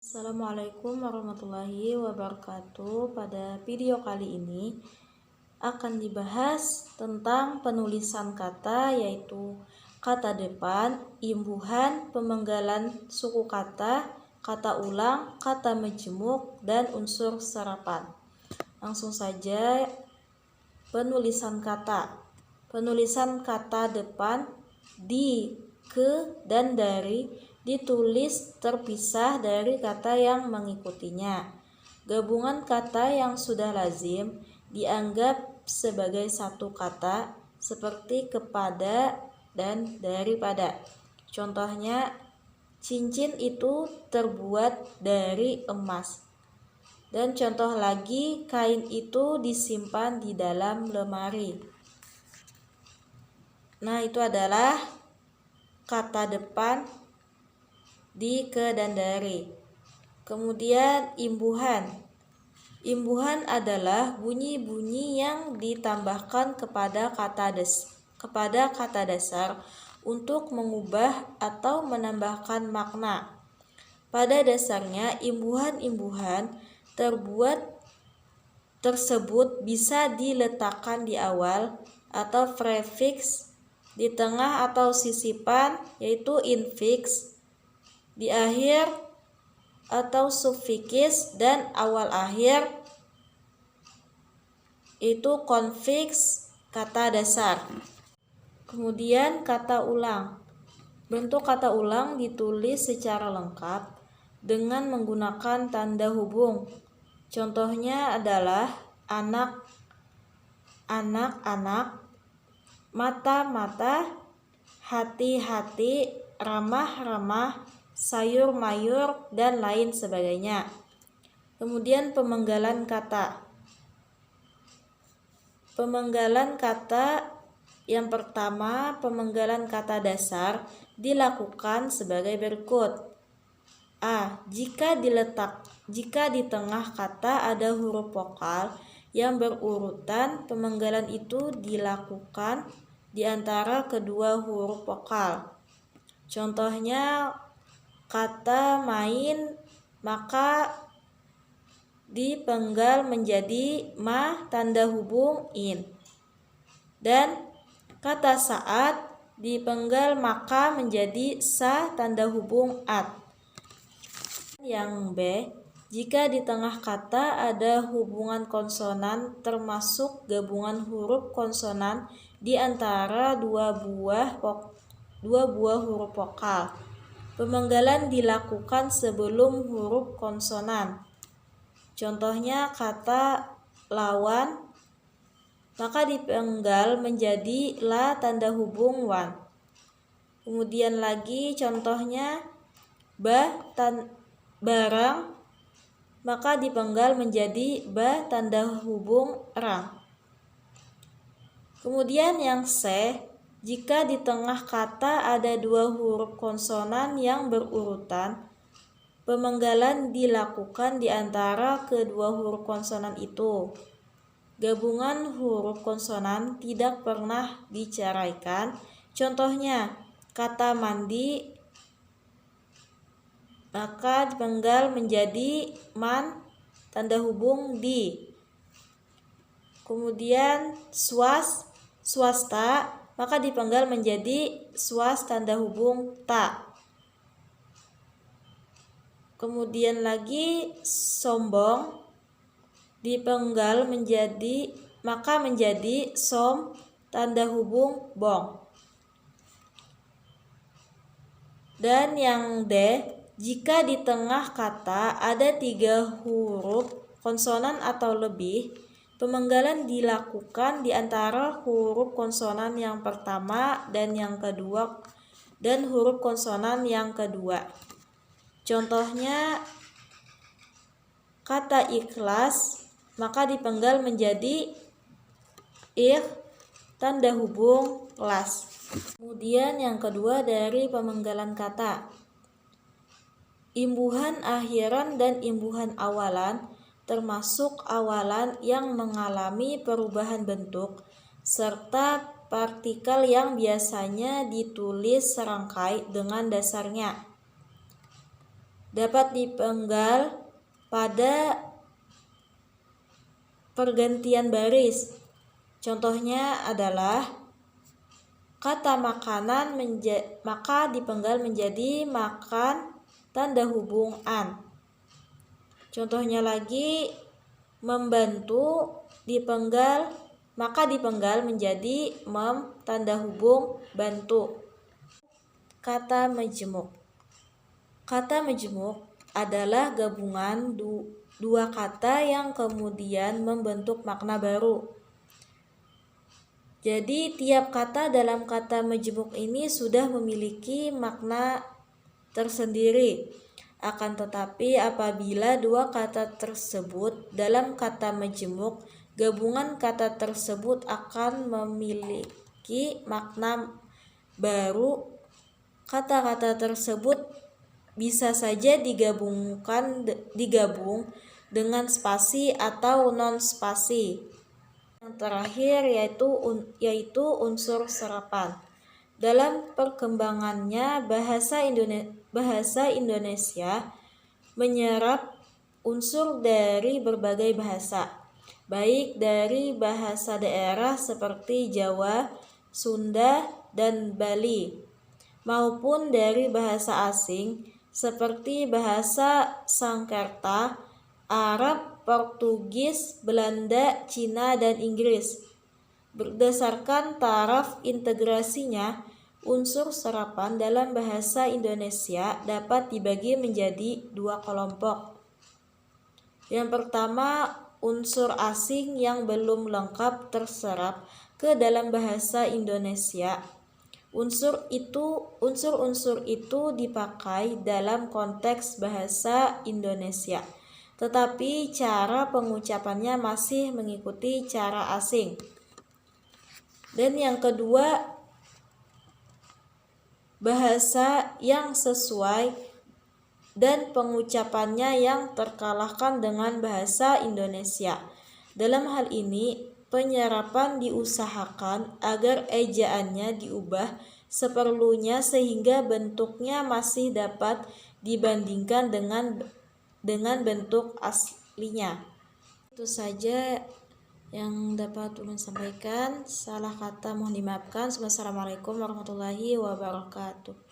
Assalamualaikum warahmatullahi wabarakatuh. Pada video kali ini akan dibahas tentang penulisan kata, yaitu kata depan, imbuhan, pemenggalan suku kata, kata ulang, kata majemuk, dan unsur serapan. Langsung saja penulisan kata. Penulisan kata depan di, ke, dan dari ditulis terpisah dari kata yang mengikutinya. Gabungan kata yang sudah lazim dianggap sebagai satu kata, seperti kepada dan daripada. Contohnya, cincin itu terbuat dari emas. Dan contoh lagi, kain itu disimpan di dalam lemari. Nah, itu adalah kata depan di, ke, dan dari. Kemudian imbuhan. Imbuhan adalah bunyi-bunyi yang ditambahkan kepada kata dasar untuk mengubah atau menambahkan makna. Pada dasarnya, imbuhan-imbuhan tersebut bisa diletakkan di awal atau prefiks, di tengah atau sisipan, yaitu infiks, di akhir atau sufiks, dan awal akhir, itu konfiks kata dasar. Kemudian kata ulang. Bentuk kata ulang ditulis secara lengkap dengan menggunakan tanda hubung. Contohnya adalah anak, anak-anak, mata-mata, hati-hati, ramah-ramah, sayur-mayur, dan lain sebagainya. Kemudian pemenggalan kata. Pemenggalan kata yang pertama, pemenggalan kata dasar dilakukan sebagai berikut. A. Jika di tengah kata ada huruf vokal yang berurutan, pemenggalan itu dilakukan di antara kedua huruf vokal. Contohnya, kata main, maka dipenggal menjadi ma tanda hubung in. Dan kata saat dipenggal maka menjadi sa tanda hubung at. Yang B, jika di tengah kata ada hubungan konsonan termasuk gabungan huruf konsonan di antara dua buah huruf vokal, pemenggalan dilakukan sebelum huruf konsonan. Contohnya, kata lawan, maka dipenggal menjadi la tanda hubung wan. Kemudian lagi contohnya, barang, maka dipenggal menjadi ba tanda hubung rang. Kemudian yang C, jika di tengah kata ada dua huruf konsonan yang berurutan, pemenggalan dilakukan di antara kedua huruf konsonan itu. Gabungan huruf konsonan tidak pernah diceraikan. Contohnya, kata mandi, maka dipenggal menjadi man tanda hubung di. Kemudian swasta, maka dipenggal menjadi swas tanda hubung ta. Kemudian lagi sombong, dipenggal menjadi som tanda hubung bong. Dan yang D, jika di tengah kata ada 3 huruf konsonan atau lebih, pemenggalan dilakukan di antara huruf konsonan yang pertama dan yang kedua dan huruf konsonan yang kedua. Contohnya, kata ikhlas, maka dipenggal menjadi ikh tanda hubung las. Kemudian yang kedua dari pemenggalan kata, imbuhan akhiran dan imbuhan awalan, termasuk awalan yang mengalami perubahan bentuk, serta partikel yang biasanya ditulis serangkai dengan dasarnya. dapat dipenggal pada pergantian baris. Contohnya adalah kata makanan maka dipenggal menjadi makan tanda hubung an. Contohnya lagi membantu maka dipenggal menjadi mem tanda hubung bantu. Kata majmuk. Kata majmuk adalah gabungan dua kata yang kemudian membentuk makna baru. Jadi tiap kata dalam kata majmuk ini sudah memiliki makna tersendiri. Akan tetapi apabila dua kata tersebut dalam kata majmuk, gabungan kata tersebut akan memiliki makna baru. Kata-kata tersebut bisa saja digabung dengan spasi atau non spasi. Yang terakhir yaitu unsur serapan. Dalam perkembangannya bahasa Indonesia menyerap unsur dari berbagai bahasa, baik dari bahasa daerah seperti Jawa, Sunda, dan Bali, maupun dari bahasa asing seperti bahasa Sanskerta, Arab, Portugis, Belanda, Cina, dan Inggris. Berdasarkan taraf integrasinya, unsur serapan dalam bahasa Indonesia dapat dibagi menjadi dua kelompok. Yang pertama, unsur asing yang belum lengkap terserap ke dalam bahasa Indonesia. Unsur-unsur itu dipakai dalam konteks bahasa Indonesia, tetapi cara pengucapannya masih mengikuti cara asing. Dan yang kedua, bahasa yang sesuai dan pengucapannya yang terkalahkan dengan bahasa Indonesia. Dalam hal ini, penyerapan diusahakan agar ejaannya diubah seperlunya sehingga bentuknya masih dapat dibandingkan dengan bentuk aslinya. Itu saja yang dapat ulun sampaikan. Salah kata mohon dimaafkan. Wassalamualaikum warahmatullahi wabarakatuh.